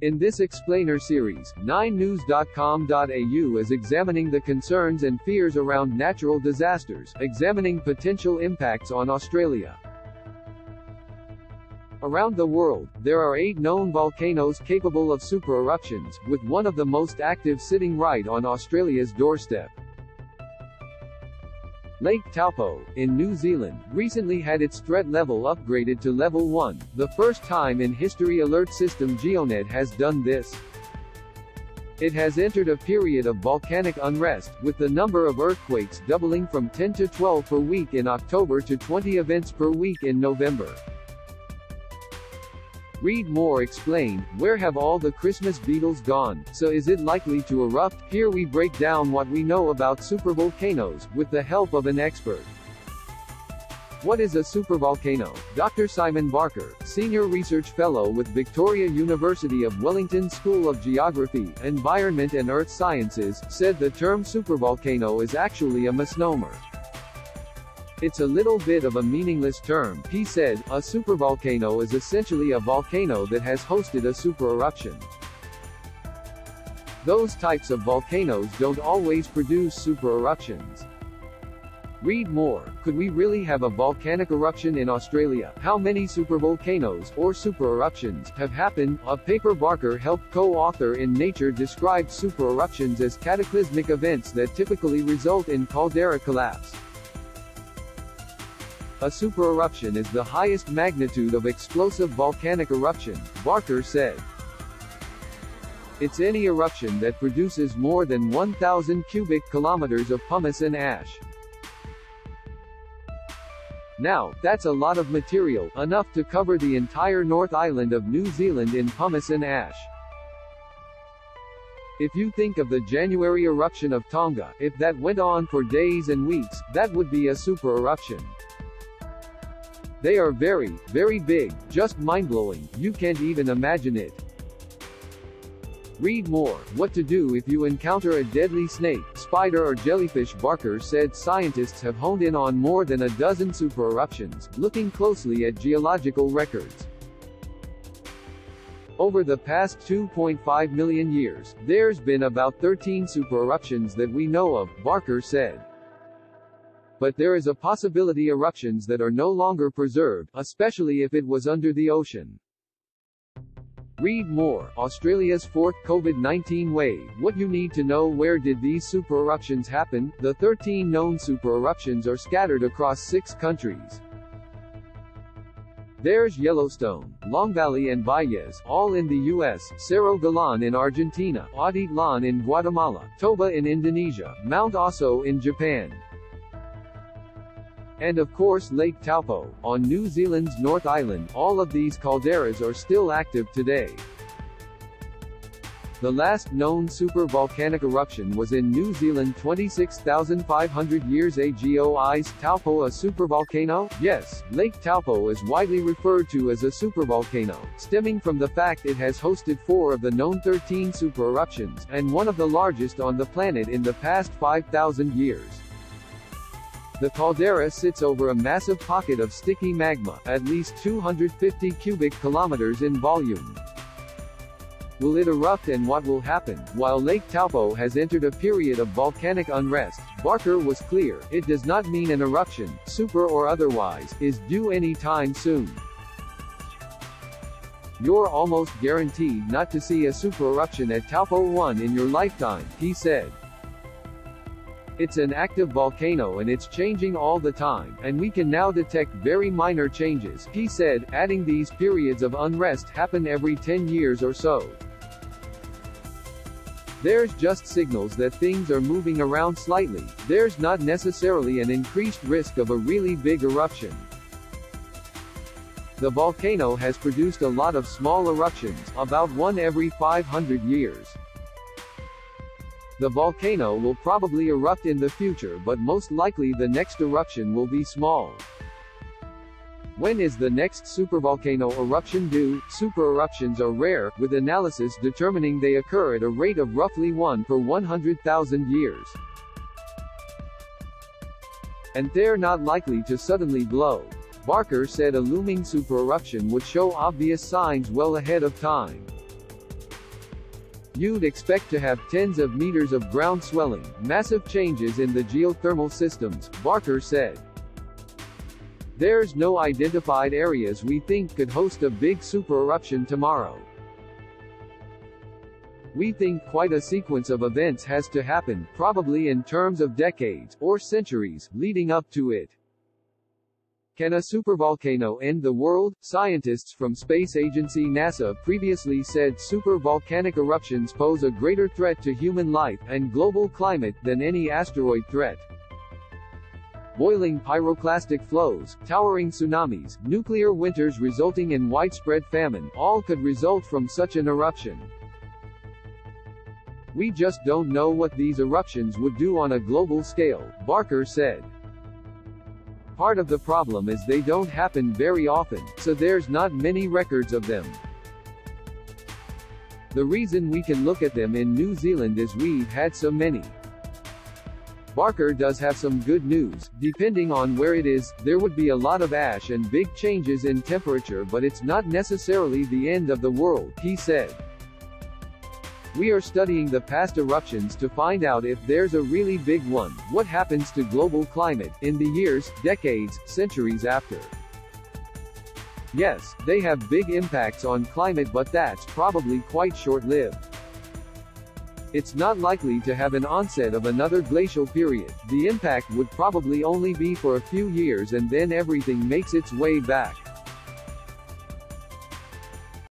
In this explainer series, 9news.com.au is examining the concerns and fears around natural disasters, examining potential impacts on Australia. Around the world, there are 8 known volcanoes capable of supereruptions, with one of the most active sitting right on Australia's doorstep. Lake Taupō, in New Zealand, recently had its threat level upgraded to level 1, the first time in history alert system GeoNet has done this. It has entered a period of volcanic unrest, with the number of earthquakes doubling from 10 to 12 per week in October to 20 events per week in November. Read more explained, where have all the Christmas beetles gone, so is it likely to erupt? Here we break down what we know about supervolcanoes, with the help of an expert. What is a supervolcano? Dr. Simon Barker, Senior Research Fellow with Victoria University of Wellington School of Geography, Environment and Earth Sciences, said the term supervolcano is actually a misnomer. It's a little bit of a meaningless term, he said. A supervolcano is essentially a volcano that has hosted a supereruption. Those types of volcanoes don't always produce supereruptions. Read more. Could we really have a volcanic eruption in Australia? How many supervolcanoes, or supereruptions, have happened? A paper Barker helped co-author in Nature described supereruptions as cataclysmic events that typically result in caldera collapse. A supereruption is the highest magnitude of explosive volcanic eruption, Barker said. It's any eruption that produces more than 1,000 cubic kilometers of pumice and ash. Now, that's a lot of material, enough to cover the entire North Island of New Zealand in pumice and ash. If you think of the January eruption of Tonga, if that went on for days and weeks, that would be a supereruption. They are very, very big, just mind-blowing, you can't even imagine it. Read more. What to do if you encounter a deadly snake, spider or jellyfish. Barker said scientists have honed in on more than a dozen supereruptions, looking closely at geological records. Over the past 2.5 million years, there's been about 13 supereruptions that we know of, Barker said. But there is a possibility eruptions that are no longer preserved, especially if it was under the ocean. Read more. Australia's 4th COVID-19 wave. What you need to know. Where did these supereruptions happen? The 13 known supereruptions are scattered across 6 countries. There's Yellowstone, Long Valley and Valles, all in the US, Cerro Galán in Argentina, Atitlan in Guatemala, Toba in Indonesia, Mount Aso in Japan. And of course Lake Taupō, on New Zealand's North Island. All of these calderas are still active today. The last known supervolcanic eruption was in New Zealand 26,500 years ago. Is Taupō a supervolcano? Yes, Lake Taupō is widely referred to as a supervolcano, stemming from the fact it has hosted 4 of the known 13 supereruptions, and one of the largest on the planet in the past 5,000 years. The caldera sits over a massive pocket of sticky magma, at least 250 cubic kilometers in volume. Will it erupt and what will happen? While Lake Taupō has entered a period of volcanic unrest, Barker was clear, it does not mean an eruption, super or otherwise, is due any time soon. You're almost guaranteed not to see a supereruption at Taupō 1 in your lifetime, he said. It's an active volcano and it's changing all the time, and we can now detect very minor changes, he said, adding these periods of unrest happen every 10 years or so. There's just signals that things are moving around slightly, there's not necessarily an increased risk of a really big eruption. The volcano has produced a lot of small eruptions, about one every 500 years. The volcano will probably erupt in the future, but most likely the next eruption will be small. When is the next supervolcano eruption due? Supereruptions are rare, with analysis determining they occur at a rate of roughly 1 per 100,000 years. And they're not likely to suddenly blow. Barker said a looming supereruption would show obvious signs well ahead of time. You'd expect to have tens of meters of ground swelling, massive changes in the geothermal systems, Barker said. There's no identified areas we think could host a big supereruption tomorrow. We think quite a sequence of events has to happen, probably in terms of decades, or centuries, leading up to it. Can a supervolcano end the world? Scientists from space agency NASA previously said supervolcanic eruptions pose a greater threat to human life and global climate than any asteroid threat. Boiling pyroclastic flows, towering tsunamis, nuclear winters resulting in widespread famine, all could result from such an eruption. We just don't know what these eruptions would do on a global scale, Barker said. Part of the problem is they don't happen very often, so there's not many records of them. The reason we can look at them in New Zealand is we've had so many. Barker does have some good news. Depending on where it is, there would be a lot of ash and big changes in temperature, but it's not necessarily the end of the world, he said. We are studying the past eruptions to find out if there's a really big one, what happens to global climate, in the years, decades, centuries after. Yes, they have big impacts on climate, but that's probably quite short-lived. It's not likely to have an onset of another glacial period. The impact would probably only be for a few years and then everything makes its way back.